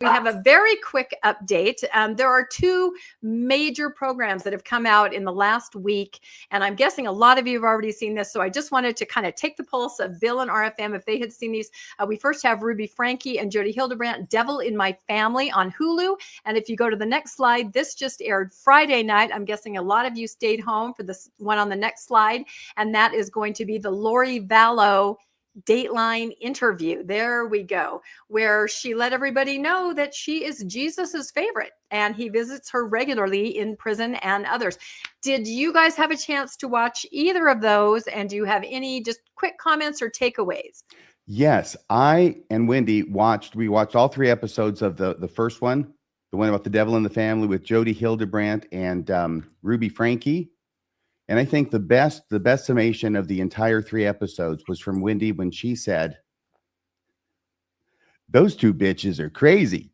We have a very quick update. There are two major programs that have come out in the last week, and I'm guessing a lot of you have already seen this, so I just wanted to kind of take the pulse of Bill and RFM if they had seen these. We first have Ruby Franke and Jodi Hildebrandt, Devil in My Family on Hulu, and if you go to the next slide, this just aired Friday night. I'm guessing a lot of you stayed home for this one on the next slide, and that is going to be the Lori Vallow Dateline interview. There we go, where she let everybody know that she is Jesus's favorite and he visits her regularly in prison and others. Did you guys have a chance to watch either of those? And do you have any just quick comments or takeaways? Yes, I and Wendy watched all 3 episodes of the first one, the one about the devil in the family with Jodi Hildebrandt and Ruby Franke. And I think the best summation of the entire 3 episodes was from Wendy when she said, "Those 2 bitches are crazy."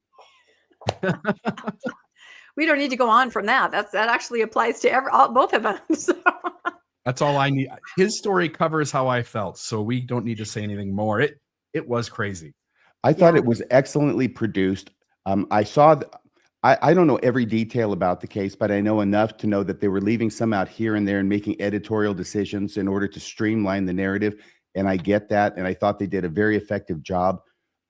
We don't need to go on from that. That actually applies to both of them. So. That's all I need. His story covers how I felt, so we don't need to say anything more. It was crazy. I thought it was excellently produced. I saw. I don't know every detail about the case, but I know enough to know that they were leaving some out here and there and making editorial decisions in order to streamline the narrative. And I get that. And I thought they did a very effective job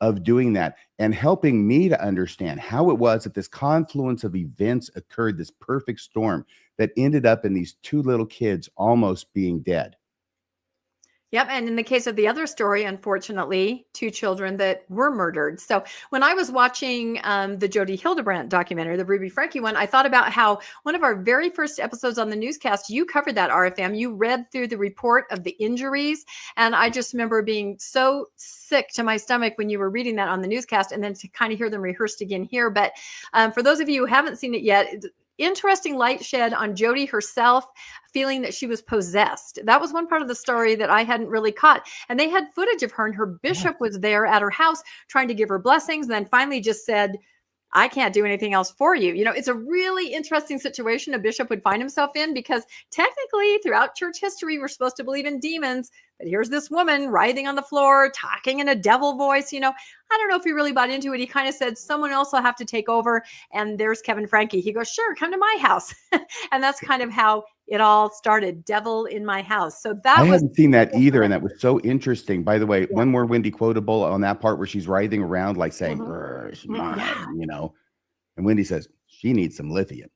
of doing that and helping me to understand how it was that this confluence of events occurred, this perfect storm that ended up in these 2 little kids almost being dead. Yep. And in the case of the other story, unfortunately, 2 children that were murdered. So when I was watching the Jodi Hildebrandt documentary, the Ruby Franke one, I thought about how one of our very first episodes on the newscast, you covered that, RFM. You read through the report of the injuries. And I just remember being so sick to my stomach when you were reading that on the newscast and then to kind of hear them rehearsed again here. But for those of you who haven't seen it yet, interesting light shed on Jodi herself feeling that she was possessed. That was one part of the story that I hadn't really caught. And they had footage of her and her bishop was there at her house trying to give her blessings. And then finally just said, "I can't do anything else for you." You know, it's a really interesting situation a bishop would find himself in because technically throughout church history, we're supposed to believe in demons. But here's this woman writhing on the floor, talking in a devil voice. You know, I don't know if he really bought into it. He kind of said, someone else will have to take over. And there's Kevin Franke. He goes, "Sure, come to my house." And that's kind of how it all started. Devil in my house. So that I hadn't seen that either. And that was so interesting. By the way, one more Wendy quotable on that part where she's writhing around, like saying, "She's mine," you know, and Wendy says, "She needs some lithium."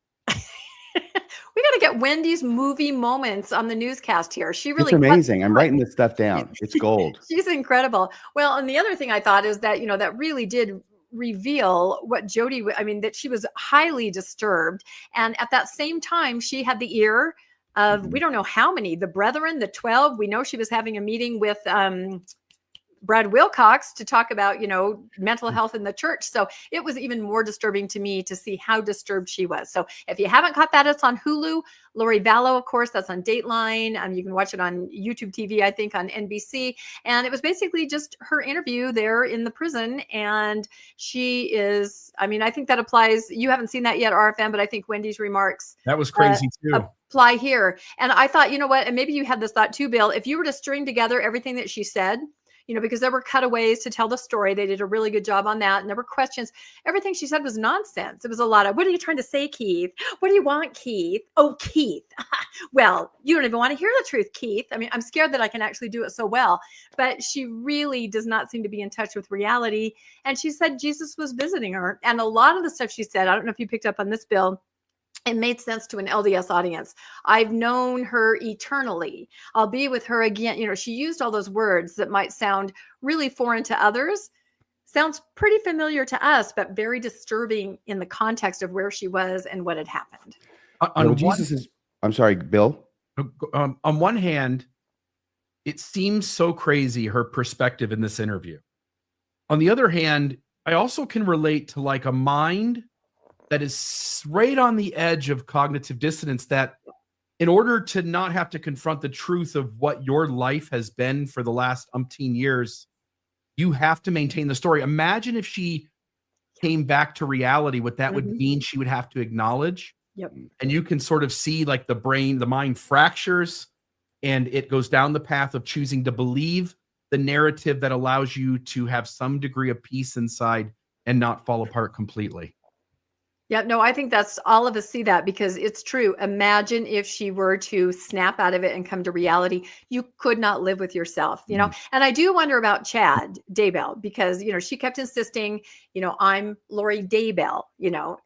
We got to get Wendy's movie moments on the newscast here. She really, it's amazing. I'm writing this stuff down. It's gold. She's incredible. Well, and the other thing I thought is that, you know, that really did reveal what Jodi, I mean, that she was highly disturbed. And at that same time, she had the ear of, we don't know how many, the brethren, the 12. We know she was having a meeting with Brad Wilcox to talk about, you know, mental health in the church. So it was even more disturbing to me to see how disturbed she was. So if you haven't caught that, it's on Hulu. Lori Vallow, of course, that's on Dateline. You can watch it on YouTube TV, I think, on NBC. And it was basically just her interview there in the prison. And she is, I mean, I think that applies. You haven't seen that yet, RFM, but I think Wendy's remarks. That was crazy too. Apply here. And I thought, you know what, and maybe you had this thought too, Bill, if you were to string together everything that she said, you know, because there were cutaways to tell the story. They did a really good job on that. And there were questions. Everything she said was nonsense. It was a lot of, "What are you trying to say, Keith? What do you want, Keith? Oh, Keith. Well, you don't even want to hear the truth, Keith." I mean, I'm scared that I can actually do it so well. But she really does not seem to be in touch with reality. And she said Jesus was visiting her. And a lot of the stuff she said, I don't know if you picked up on this, Bill, it made sense to an LDS audience. I've known her eternally. I'll be with her again. You know, she used all those words that might sound really foreign to others. Sounds pretty familiar to us, but very disturbing in the context of where she was and what had happened. I'm sorry, Bill. On one hand, it seems so crazy, her perspective in this interview. On the other hand, I also can relate to like a mind that is right on the edge of cognitive dissonance, that in order to not have to confront the truth of what your life has been for the last umpteen years, you have to maintain the story. Imagine if she came back to reality, what that would mean she would have to acknowledge. Yep. And you can sort of see like the mind fractures and it goes down the path of choosing to believe the narrative that allows you to have some degree of peace inside and not fall apart completely. Yeah, no, I think that's all of us see that because it's true. Imagine if she were to snap out of it and come to reality. You could not live with yourself, you know? And I do wonder about Chad Daybell because, you know, she kept insisting, you know, I'm Lori Daybell, you know,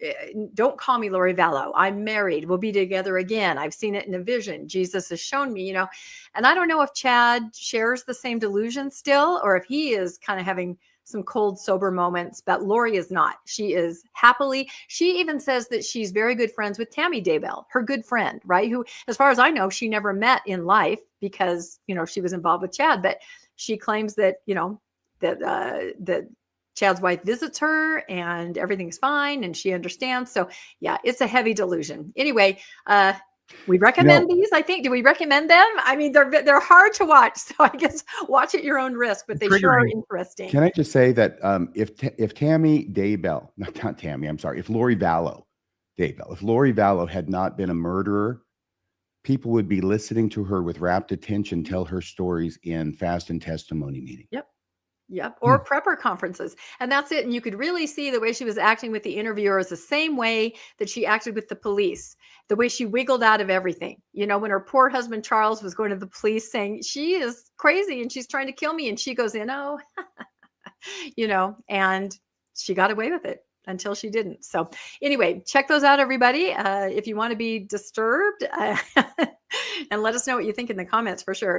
don't call me Lori Vallow. I'm married. We'll be together again. I've seen it in a vision. Jesus has shown me, you know, and I don't know if Chad shares the same delusion still or if he is kind of having some cold, sober moments, but Lori is not. She is happily. She even says that she's very good friends with Tammy Daybell, her good friend, right? Who, as far as I know, she never met in life because, you know, she was involved with Chad, but she claims that, you know, that Chad's wife visits her and everything's fine and she understands. So yeah, it's a heavy delusion. Anyway, we recommend these, I think. Do we recommend them? I mean, they're hard to watch, so I guess watch at your own risk, but they sure are interesting. Can I just say that if Tammy Daybell, not Tammy, I'm sorry, if Lori Vallow Daybell, if Lori Vallow had not been a murderer, people would be listening to her with rapt attention tell her stories in fast and testimony meetings. Yep. Or prepper conferences. And that's it. And you could really see the way she was acting with the interviewers, the same way that she acted with the police, the way she wiggled out of everything. You know, when her poor husband, Charles, was going to the police saying, she is crazy and she's trying to kill me. And she goes in, oh, you know, and she got away with it until she didn't. So anyway, check those out, everybody. If you want to be disturbed and let us know what you think in the comments for sure.